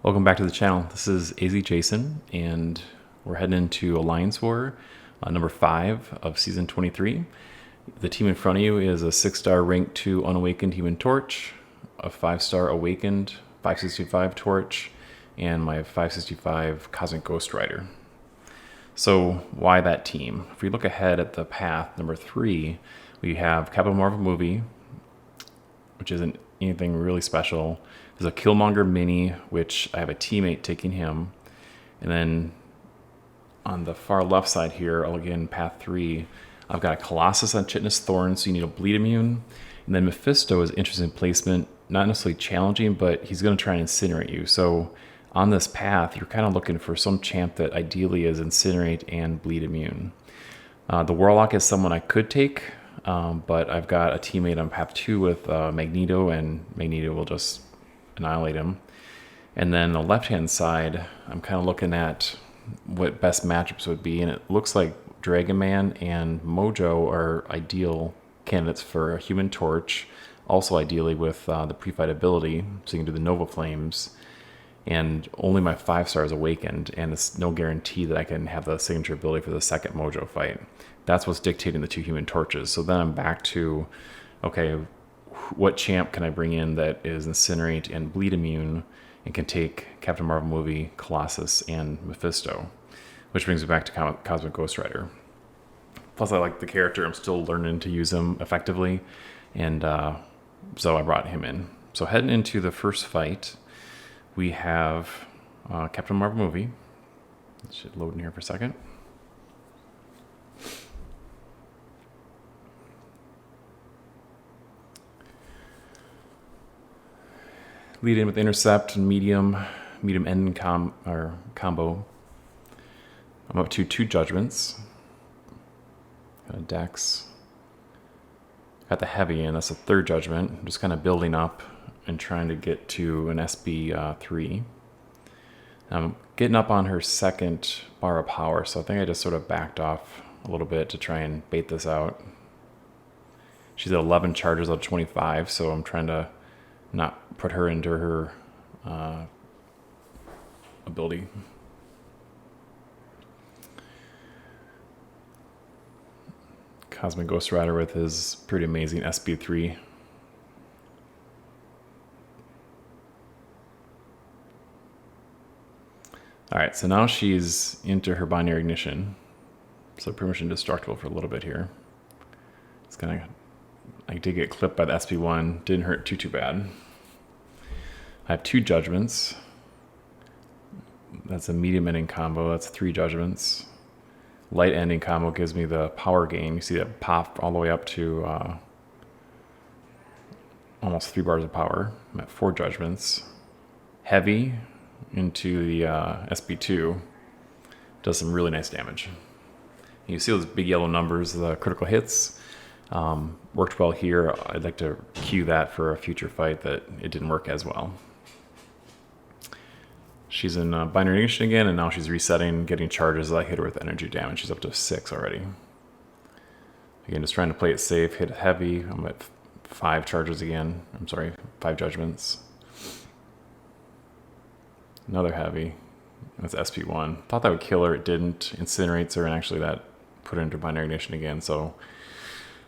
Welcome back to the channel. This is AZJASON, and we're heading into Alliance War, number 5 of Season 23. The team in front of you is a 6-star Rank 2 Unawakened Human Torch, a 5-star Awakened 565 Torch, and my 565 Cosmic Ghost Rider. So why that team? If we look ahead at the path, number 3, we have Captain Marvel movie, which isn't anything really special. There's a Killmonger mini, which I have a teammate taking him. And then on the far left side here, again, path 3, I've got a Colossus on Chitinous Thorns, so you need a bleed immune. And then Mephisto is interesting placement, not necessarily challenging, but he's going to try and incinerate you. So on this path, you're kind of looking for some champ that ideally is incinerate and bleed immune. The Warlock is someone I could take, but I've got a teammate on path 2 with Magneto, and Magneto will just annihilate him. And then the left-hand side, I'm kind of looking at what best matchups would be, and it looks like Dragon-Man and Mojo are ideal candidates for a Human Torch, also ideally with the pre-fight ability, so you can do the Nova Flames. And only my 5-star is Awakened, and it's no guarantee that I can have the signature ability for the second Mojo fight. That's what's dictating the 2 Human Torches. So then I'm back to, okay, what champ can I bring in that is Incinerate and Bleed Immune and can take Captain Marvel movie, Colossus, and Mephisto, which brings me back to Cosmic Ghost Rider. Plus, I like the character. I'm still learning to use him effectively, and so I brought him in. So heading into the first fight, we have Captain Marvel movie. It should load in here for a second. Lead in with intercept and medium end combo. I'm up to 2 judgments. Got a dex. Got the heavy in. That's a 3rd judgment. I'm just kind of building up and trying to get to an SB3. I'm getting up on her 2nd bar of power, so I think I just sort of backed off a little bit to try and bait this out. She's at 11 charges out of 25, so I'm trying to not put her into her ability. Cosmic Ghost Rider with his pretty amazing SB3. Alright, so now she's into her binary ignition. So pretty much indestructible for a little bit here. It's gonna, I did get clipped by the SB1, didn't hurt too bad. I have 2 judgments. That's a medium ending combo, that's 3 judgments. Light ending combo gives me the power gain. You see that pop all the way up to almost 3 bars of power. I'm at 4 judgments. Heavy into the SB2 does some really nice damage. You see those big yellow numbers, the critical hits. Worked well here. I'd like to cue that for a future fight that it didn't work as well. She's in binary ignition again, and now she's resetting, getting charges as I hit her with energy damage. She's up to 6 already. Again, just trying to play it safe, hit heavy. I'm at 5 charges again. I'm sorry, 5 judgments. Another heavy. That's SP1. Thought that would kill her. It didn't. Incinerates her, and actually that put her into binary ignition again. So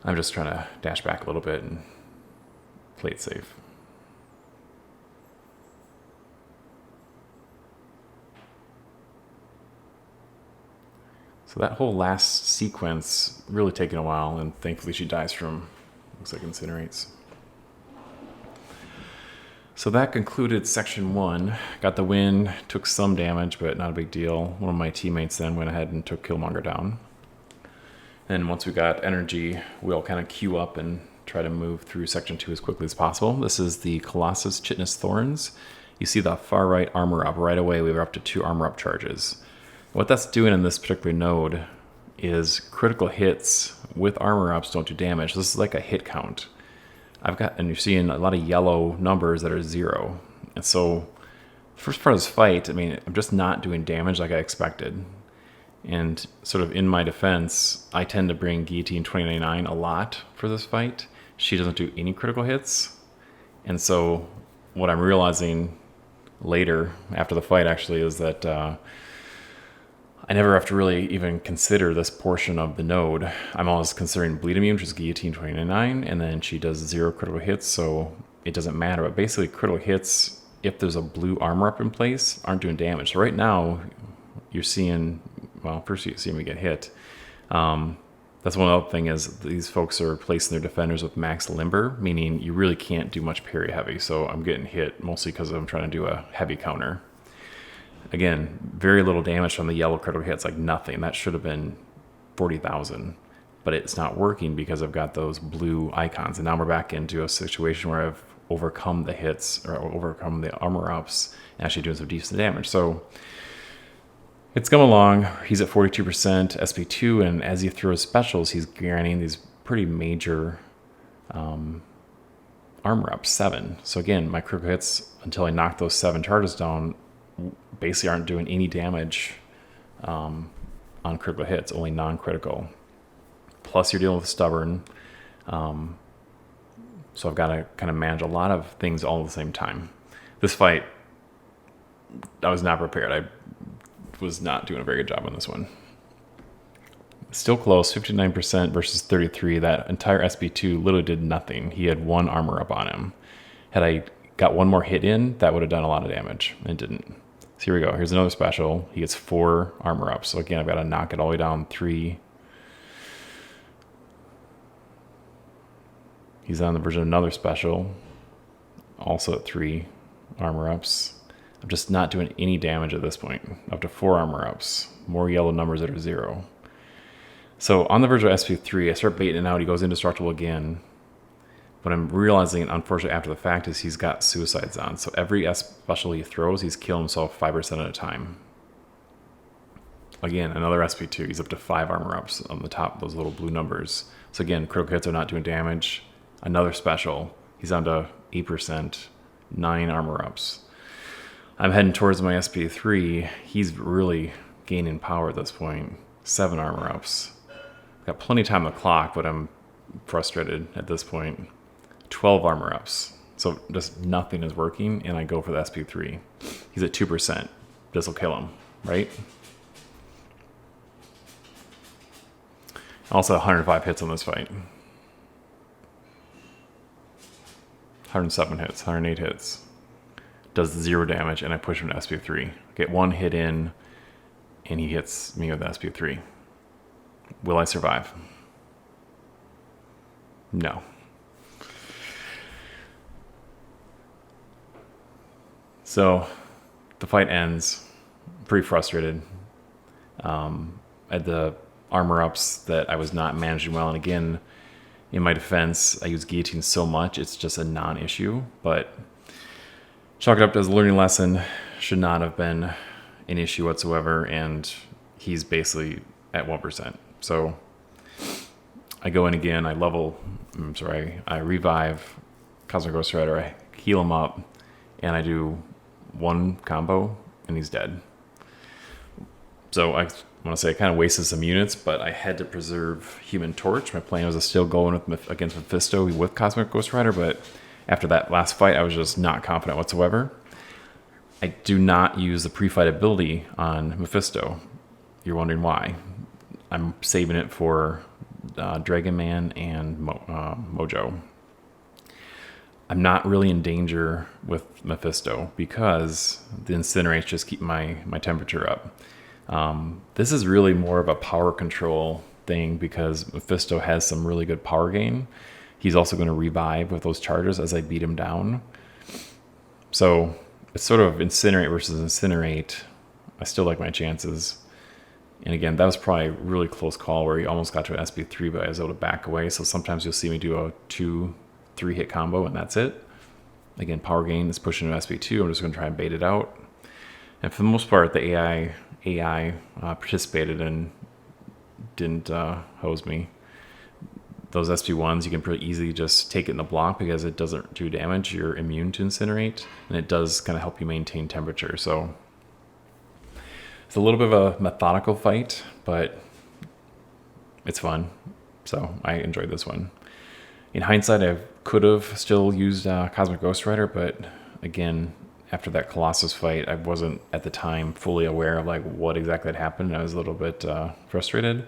I'm just trying to dash back a little bit and play it safe. So that whole last sequence really taking a while, and thankfully she dies from, looks like incinerates. So that concluded section 1. Got the win, took some damage, but not a big deal. One of my teammates then went ahead and took Killmonger down. And once we got energy, we'll kind of queue up and try to move through section 2 as quickly as possible. This is the Colossus Chitinous Thorns. You see the far right armor up right away. We were up to 2 armor up charges. What that's doing in this particular node is critical hits with armor ups don't do damage. This is like a hit count. And you're seeing a lot of yellow numbers that are 0. And so first part of this fight, I mean, I'm just not doing damage like I expected. And sort of in my defense, I tend to bring Guillotine 2099 a lot for this fight. She doesn't do any critical hits. And so what I'm realizing later after the fight actually is that I never have to really even consider this portion of the node. I'm always considering bleed immune, which is guillotine 29, and then she does 0 critical hits, so it doesn't matter. But basically, critical hits, if there's a blue armor up in place, aren't doing damage. So right now, you're seeing, well, first you see me get hit. That's one other thing is these folks are placing their defenders with max limber, meaning you really can't do much parry heavy. So I'm getting hit mostly because I'm trying to do a heavy counter. Again, very little damage from the yellow critical hits, like nothing. That should have been 40,000, but it's not working because I've got those blue icons. And now we're back into a situation where I've overcome the hits or overcome the armor ups and actually doing some decent damage. So it's come along. He's at 42% SP2, and as he throws specials, he's granting these pretty major armor ups, 7. So again, my critical hits, until I knock those 7 charges down, basically aren't doing any damage on critical hits, only non-critical. Plus you're dealing with stubborn. So I've got to kind of manage a lot of things all at the same time. This fight, I was not prepared. I was not doing a very good job on this one. Still close, 59% versus 33. That entire SB2 literally did nothing. He had 1 armor up on him. Had I got 1 more hit in, that would have done a lot of damage, and it didn't. So here we go. Here's another special. He gets 4 armor up. So again, I've got to knock it all the way down 3. He's on the version of another special, also at 3 armor ups. I'm just not doing any damage at this point. Up to 4 armor ups. More yellow numbers that are 0. So on the verge of SP3, I start baiting it out. He goes indestructible again. What I'm realizing, unfortunately, after the fact is he's got suicides on. So every special he throws, he's killing himself 5% at a time. Again, another SP2. He's up to 5 armor ups on the top, those little blue numbers. So again, critical hits are not doing damage. Another special. He's down to 8%, 9 armor ups. I'm heading towards my SP3. He's really gaining power at this point. 7 armor ups. Got plenty of time on the clock, but I'm frustrated at this point. 12 armor ups. So just nothing is working, and I go for the SP3. He's at 2%. This will kill him, right? Also 105 hits on this fight. 107 hits, 108 hits. Does 0 damage, and I push him to SP3. Get 1 hit in, and he hits me with the SP3. Will I survive? No. So the fight ends. Pretty frustrated. At the armor ups that I was not managing well, and again, in my defense, I use guillotine so much, it's just a non-issue, but chalk it up as a learning lesson. Should not have been an issue whatsoever, and he's basically at 1%. So I go in again, I revive Cosmic Ghost Rider, I heal him up, and I do 1 combo, and he's dead. So I want to say I kind of wasted some units, but I had to preserve Human Torch. My plan was to still go in against Mephisto with Cosmic Ghost Rider, but after that last fight, I was just not confident whatsoever. I do not use the pre-fight ability on Mephisto. You're wondering why. I'm saving it for Dragon-Man and Mojo. I'm not really in danger with Mephisto because the incinerates just keep my temperature up. This is really more of a power control thing because Mephisto has some really good power gain. He's also going to revive with those charges as I beat him down. So it's sort of incinerate versus incinerate. I still like my chances. And again, that was probably a really close call where he almost got to an SB3, but I was able to back away. So sometimes you'll see me do a 2-3 hit combo and that's it. Again, power gain is pushing to SB2. I'm just going to try and bait it out. And for the most part, the AI participated and didn't hose me. Those SB1s, you can pretty easily just take it in the block because it doesn't do damage. You're immune to incinerate, and it does kind of help you maintain temperature. So it's a little bit of a methodical fight, but it's fun. So I enjoyed this one. In hindsight, I could have still used Cosmic Ghost Rider, but again, after that Colossus fight, I wasn't at the time fully aware of like what exactly had happened. I was a little bit frustrated.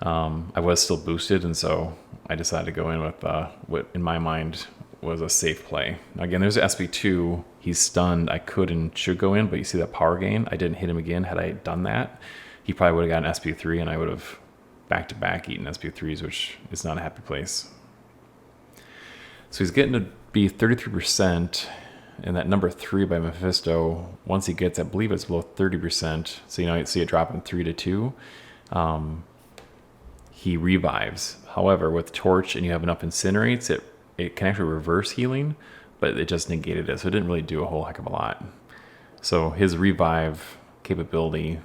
I was still boosted, and so I decided to go in with what in my mind was a safe play. Now, again, there's SB2. He's stunned. I could and should go in, but you see that power gain. I didn't hit him again. Had I done that, he probably would have gotten SB3, and I would have back-to-back eaten SB3s, which is not a happy place. So he's getting to be 33%, and that number 3 by Mephisto, once he gets, I believe it's below 30%, so you see it dropping 3 to 2, he revives. However, with Torch and you have enough incinerates, it can actually reverse healing, but it just negated it, so it didn't really do a whole heck of a lot. So his revive capability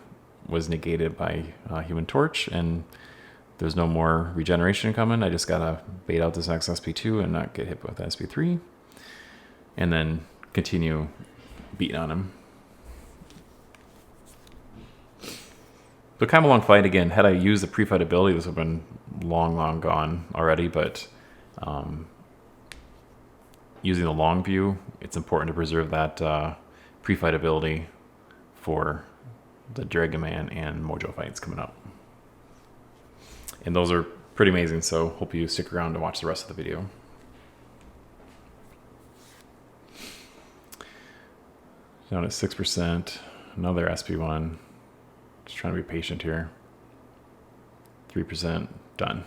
was negated by Human Torch, and there's no more regeneration coming. I just gotta bait out this next SP2 and not get hit with SP3, and then continue beating on him. But kind of a long fight again. Had I used the pre-fight ability, this would have been long gone already, but using the long view, it's important to preserve that pre-fight ability for the Dragon-Man and Mojo fights coming up. And those are pretty amazing, so hope you stick around to watch the rest of the video. Down at 6%, another SP1. Just trying to be patient here. 3%, done.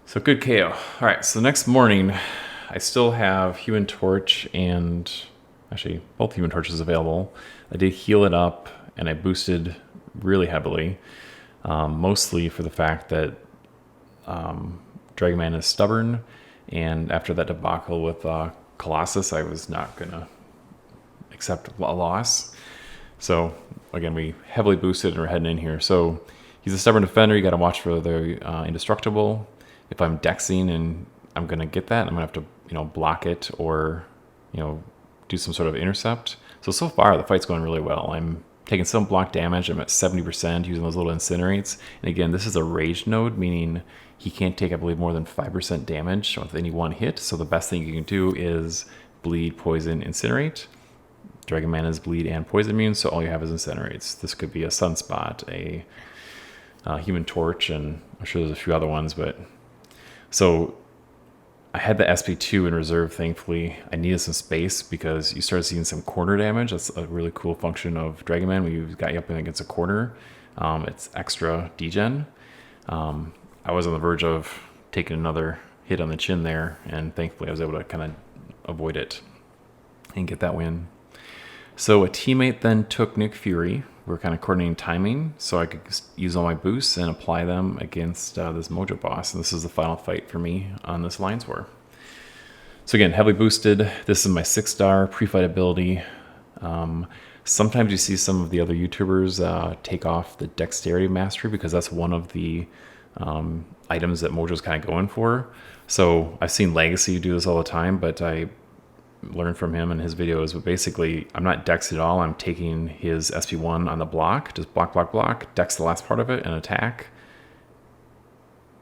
So good KO. All right, so the next morning, I still have Human Torch and actually both Human Torches available. I did heal it up and I boosted really heavily, mostly for the fact that Dragon-Man is stubborn, and after that debacle with Colossus, I was not gonna accept a loss. So again, we heavily boosted and we're heading in here. So he's a stubborn defender. You got to watch for the indestructible. If I'm dexing and I'm going to get that, I'm going to have to, block it or, do some sort of intercept. So far the fight's going really well. I'm taking some block damage. I'm at 70% using those little incinerates. And again, this is a rage node, meaning he can't take, I believe, more than 5% damage with any one hit. So the best thing you can do is bleed, poison, incinerate. Dragon-Man is bleed and poison immune, so all you have is incinerates. This could be a Sunspot, a Human Torch, and I'm sure there's a few other ones. But so I had the SP2 in reserve, thankfully. I needed some space because you started seeing some corner damage. That's a really cool function of Dragon-Man when you've got you up against a corner. It's extra degen. I was on the verge of taking another hit on the chin there, and thankfully I was able to kind of avoid it and get that win. So a teammate then took Nick Fury. We're kind of coordinating timing so I could use all my boosts and apply them against this Mojo boss. And this is the final fight for me on this Alliance War. So again, heavily boosted. This is my 6-star pre-fight ability. Sometimes you see some of the other YouTubers take off the Dexterity Mastery because that's one of the items that Mojo's kind of going for. So I've seen Legacy do this all the time, but I learned from him in his videos. But basically, I'm not dex at all. I'm taking his SP1 on the block, just block, dex the last part of it, and attack.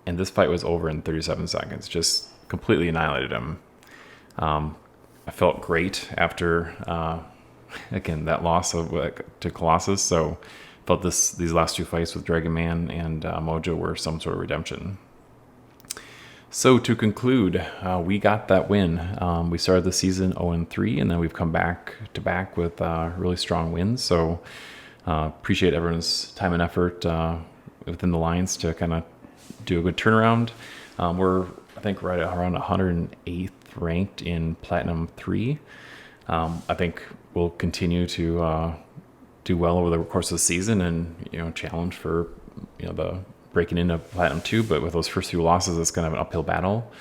And this fight was over in 37 seconds. Just completely annihilated him. I felt great after, again, that loss to Colossus. So felt these last two fights with Dragon-Man and Mojo were some sort of redemption. So to conclude, we got that win. We started the season 0-3, and then we've come back to back with really strong wins. So appreciate everyone's time and effort within the lines to kind of do a good turnaround. We're, I think, right around 108th ranked in Platinum 3. I think we'll continue to do well over the course of the season and, challenge for, the breaking into Platinum 2, but with those first few losses, it's kind of an uphill battle.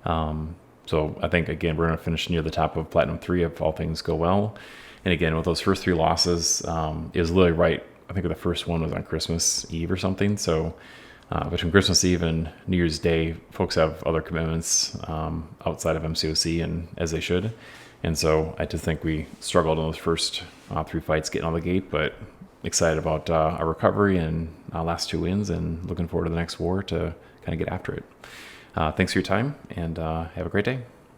So I think, again, we're going to finish near the top of Platinum 3 if all things go well. And again, with those first 3 losses, it was literally right. I think the first one was on Christmas Eve or something. So between Christmas Eve and New Year's Day, folks have other commitments outside of MCOC, and as they should. And so I just think we struggled in those first 3 fights getting on the gate, but excited about our recovery and last 2 wins, and looking forward to the next war to kind of get after it. Thanks for your time, and have a great day.